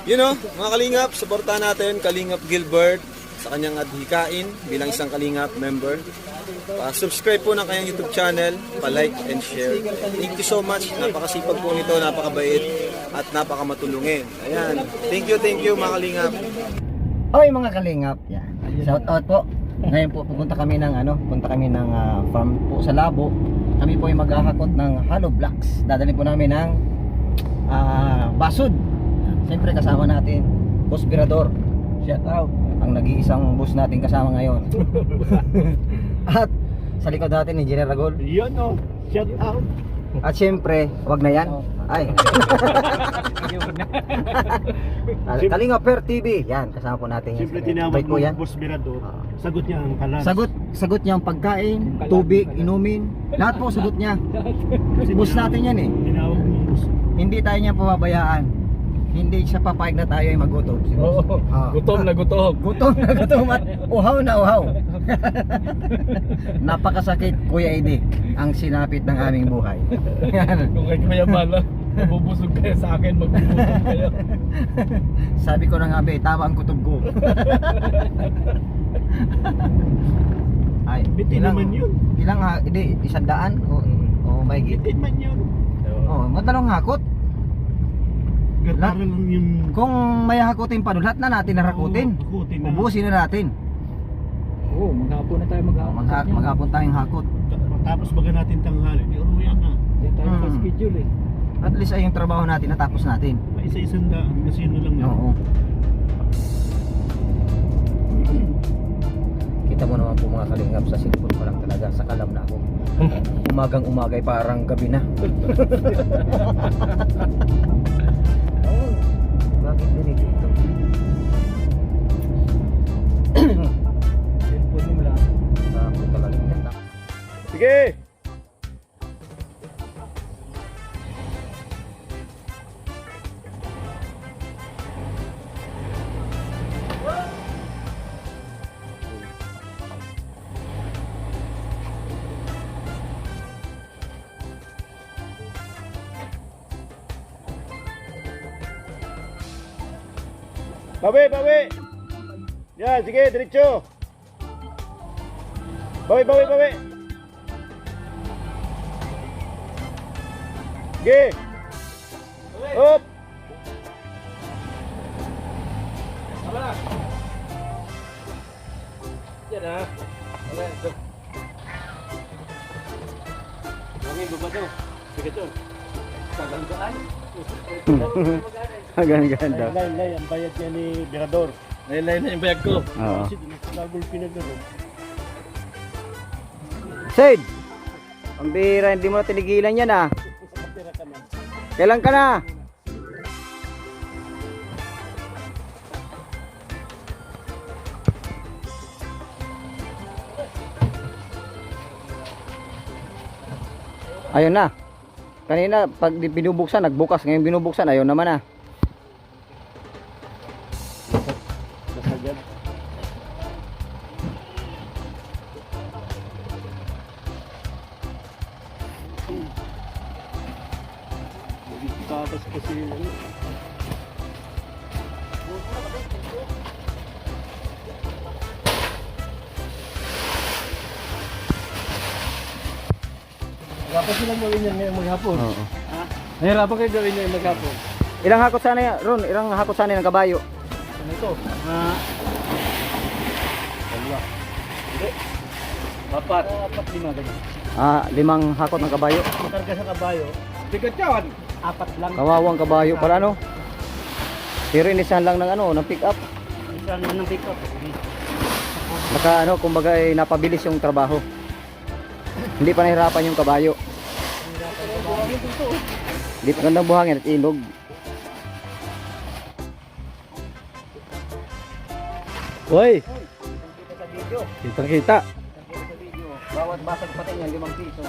You know, mga Kalingap, suportahan natin Kalingap Gilbert sa kanyang adhikain bilang isang Kalingap member. Subscribe po ng kanyang YouTube channel, pa-like and share. Thank you so much. Napakasipag po nito, napakabait at napakamatulungin. Ayan. Thank you mga Kalingap. Hoy mga Kalingap, yan. Shout out po. Ngayon po pupunta kami ng farm po sa Labo. Kami po ay maghahakot ng hollow blocks. Dadalhin po namin ng basud. Siyempre kasama natin Boss Birador. Shout out. Ang nag-iisang boss natin kasama ngayon. At sa likod natin Engineer Ragol. Yun o, shout out. At siyempre, wag na yan. Ay. Kalingap Per TV. Yan, kasama po natin yan. Siyempre tinawag po mo yan. Boss Birador. Sagot niya ang kalan. Sagot niya ang pagkain, tubig, inumin. Lahat po sagot niya. Boss natin yan eh. Tinawag mo boss. Hindi tayo niya pababayaan. Hindi siya papayag na tayo ay magutom. Oo, gutom na gutom. Gutom na gutom at uhaw na uhaw. Napakasakit Kuya Edi ang sinapit ng aming buhay. Kung kayo mayabala, nabubusog kayo sa akin, magbubusog kayo. Sabi ko na nga be, tama ang kutob ko. Ay, Bitin naman yun. Hindi, 100 o may Bitin man yun. madalong hakot. Para lang yung... Kung may hakutin pa doon, lahat na natin narakutin. Hakutin na. Ubusin na natin. Oo, maghapon na tayo maghapon. Maghapon tayong hakot. Tapos baga natin tanghali, di uruyan na. Hindi tayo sa schedule eh. At least ay yung trabaho natin natapos natin. May isa-isang daan, kasino lang yan. Oo. Kita mo naman po mga Kalingap, sa cellphone ko lang talaga, sa kalam na ako. Umagang umagay parang gabi na. Oh, bakit ganito ito? Cellphone mo lang. Ako talaga. Sige! Bawi! Yan, sige, diretso. Bawi. Sige. Up. Yan ha. Okay, go. Huwagin ba daw? Sige to. Sagandaan. Ganda. Lain, ang bayad niya ni Birador. Lain-lain na yung bayag ko. Oo. Kasi nagagol pinagano. Sid! Ang bira, hindi mo na tinigilan yan ah. Kailan ka na? Ayun na. Kanina pag binubuksan, nagbukas. Ngayon binubuksan, ayun naman ah. Nasagad. Tapos kasi ano. Dapat silang gawin yan ngayong maghapon. Oo. Nahirapan kayo gawin niya yung maghapon. Ilang hakot sana yan, Ron? Ilang hakot sana ng kabayo? Ano ito? Dalawa. Hindi. Apat, lima ganyan. 5 hakot ng kabayo. Karga sa kabayo. Tigat yan! 4 lang. Kawawang kabayo pala no. Pero inisan lang ng ng pick up. Isa naman ng pick up. Baka kumbaga ay napabilis yung trabaho. Hindi pa nahirapan yung kabayo. Hindi pa gandang buhangin at inog. Uy! Sa video. Kitang-kita. Bawat basag pati niyan 5 piso.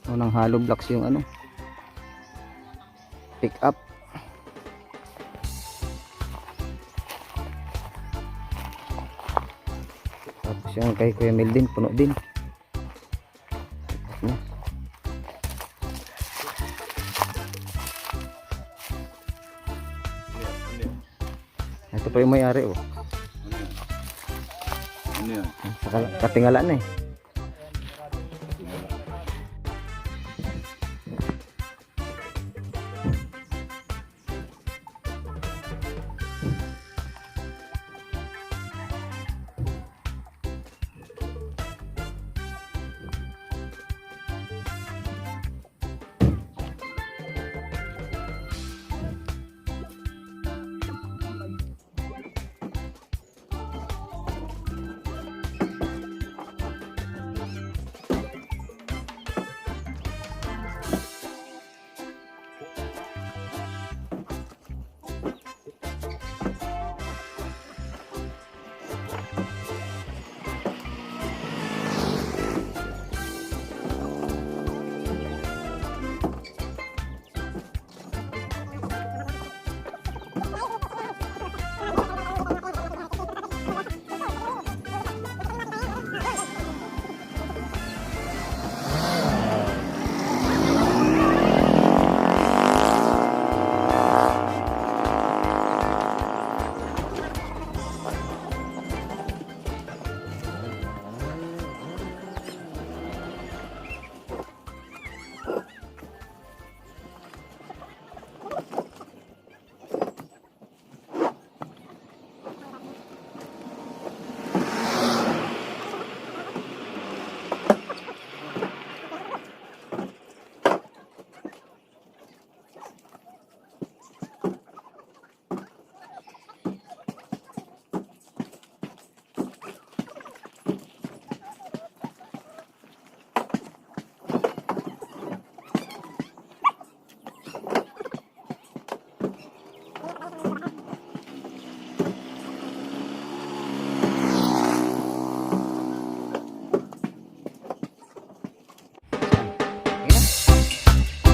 Unang hollow blocks yung ano, pick up. Tapos yung kay Kuya Mel din, puno din. Pick up na. Ito pa yung may-ari oh. Ano yan? Katingala na eh.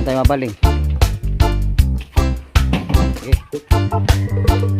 Saan tayo mabaling? Okay.